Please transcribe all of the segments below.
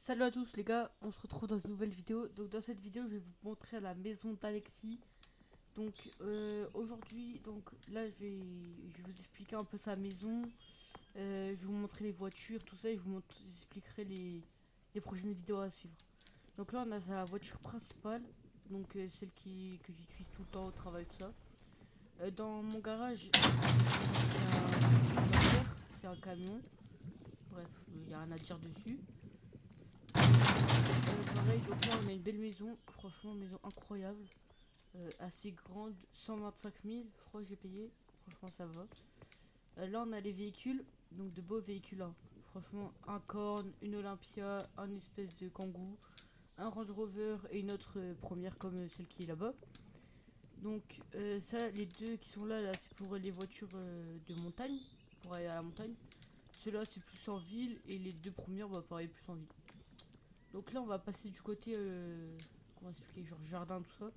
Salut à tous les gars, on se retrouve dans une nouvelle vidéo. Donc dans cette vidéo je vais vous montrer la maison d'Alexis. Donc aujourd'hui, donc là je vais vous expliquer un peu sa maison. Je vais vous montrer les voitures, tout ça, et expliquerai les prochaines vidéos à suivre. Donc là on a sa voiture principale, donc celle que j'utilise tout le temps au travail, tout ça. Dans mon garage, c'est un camion. Bref, il n'y a rien à dire dessus. Pareil, donc là on a une belle maison, franchement maison incroyable, assez grande, 125 000 je crois que j'ai payé, franchement ça va. Là on a les véhicules, donc de beaux véhicules, hein. Franchement un Corne, une Olympia, un espèce de Kangoo, un Range Rover et une autre première comme celle qui est là-bas. Donc ça, les deux qui sont là c'est pour les voitures de montagne, pour aller à la montagne. Ceux-là c'est plus en ville et les deux premières bah pareil plus en ville. Donc là on va passer du côté comment expliquer, genre jardin, tout ça.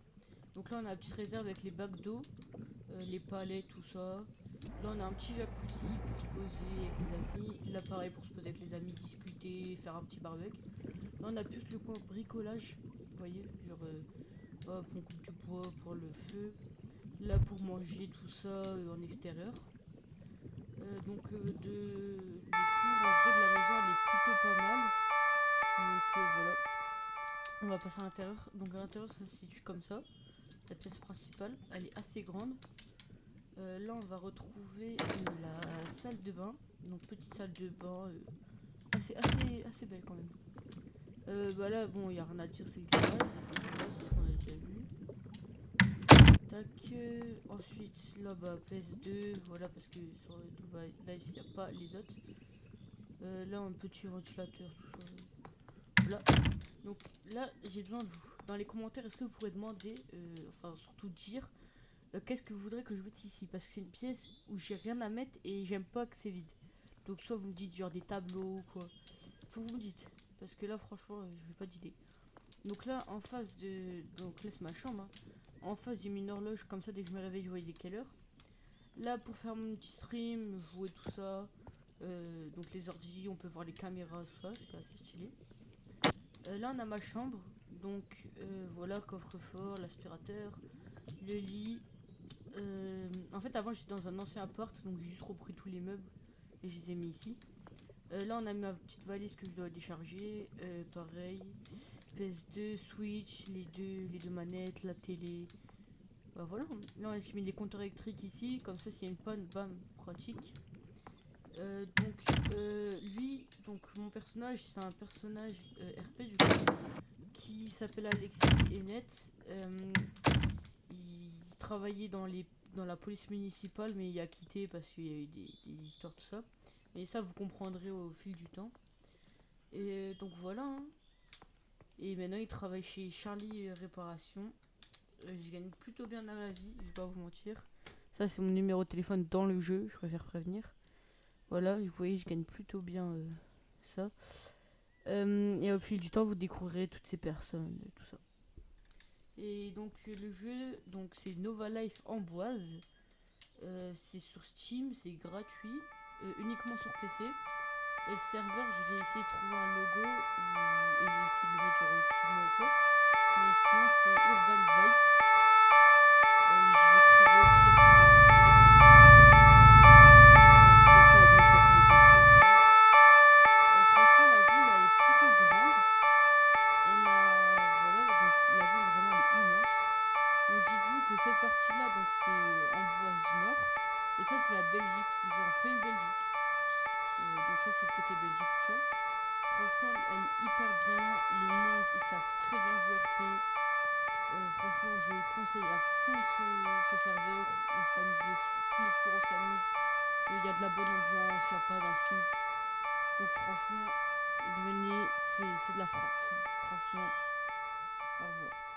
Donc là on a la petite réserve avec les bacs d'eau, les palais, tout ça. Là on a un petit jacuzzi pour se poser avec les amis. Là pareil pour se poser avec les amis, discuter, faire un petit barbecue. Là on a plus le coin bricolage, vous voyez, genre hop on coupe du bois pour le feu. Là pour manger tout ça en extérieur. Le tour en vrai de la maison elle est plutôt pas mal. Donc voilà. On va passer à l'intérieur. Donc à l'intérieur ça se situe comme ça. La pièce principale, elle est assez grande. Là on va retrouver la salle de bain. Donc petite salle de bain assez belle quand même. Bah là bon il n'y a rien à dire, c'est le garage. Donc là c'est ce qu'on a déjà vu. Tac. Ensuite là bah PS2, voilà parce que sur le Dubai Live il n'y a pas les autres. Là un petit ventilateur, tout ça. Voilà. Donc là j'ai besoin de vous. Dans les commentaires, est-ce que vous pourrez demander, enfin surtout dire, qu'est-ce que vous voudrez que je mette ici? Parce que c'est une pièce où j'ai rien à mettre et j'aime pas que c'est vide. Donc soit vous me dites genre des tableaux ou quoi. Faut que vous me dites. Parce que là franchement je n'ai pas d'idée. Donc là en face de... Donc là c'est ma chambre, hein. En face j'ai mis une horloge comme ça, dès que je me réveille je vois il est quelle heure. Là pour faire mon petit stream, jouer tout ça. Donc les ordi, on peut voir les caméras, tout ça, c'est assez stylé. Là on a ma chambre. Donc voilà, coffre-fort, l'aspirateur, le lit. En fait, avant j'étais dans un ancien appart, donc j'ai juste repris tous les meubles et je les ai mis ici. Là, on a ma petite valise que je dois décharger. Pareil, PS2, Switch, les deux manettes, la télé. Bah voilà. Là, j'ai mis les compteurs électriques ici, comme ça, s'il y a une panne, bam, pratique. Lui, donc mon personnage, c'est un personnage RP du coup, qui s'appelle Alexis Enet. Il travaillait dans la police municipale, mais il a quitté parce qu'il y a eu des histoires, tout ça. Mais ça, vous comprendrez au fil du temps. Et donc voilà, hein. Et maintenant, il travaille chez Charlie Réparation. Je gagne plutôt bien à ma vie, je vais pas vous mentir. Ça, c'est mon numéro de téléphone dans le jeu, je préfère prévenir. Voilà, vous voyez, je gagne plutôt bien ça. Et au fil du temps, vous découvrirez toutes ces personnes, tout ça. Et donc le jeu, donc c'est Nova Life Amboise. C'est sur Steam, c'est gratuit, uniquement sur PC. Et le serveur, je vais essayer de trouver un logo et j'ai essayé de le mettre genre au-dessus de moi ou quoi. Mais sinon, c'est Urban Vibe. J'écrirai au pire quand je dirai comment ça s'appelle. Donc ça, bon, ça c'est les voitures, quoi. Franchement, la ville, elle est plutôt grande. On a, voilà, donc la ville vraiment elle est immense. Donc dites-vous que cette partie-là, donc c'est Amboise Nord. Et ça, c'est la Belgique. Ils ont fait une Belgique. Donc ça, c'est le côté Belgique, tout ça. Franchement, elle est hyper bien. Le monde, ils savent très bien jouer RP. Franchement, je conseille à fond ce serveur. On s'amuse tous les soirs, on s'amuse. Il y a de la bonne ambiance, il n'y a pas d'insultes. Donc franchement, venez, c'est de la frappe. Franchement, au revoir.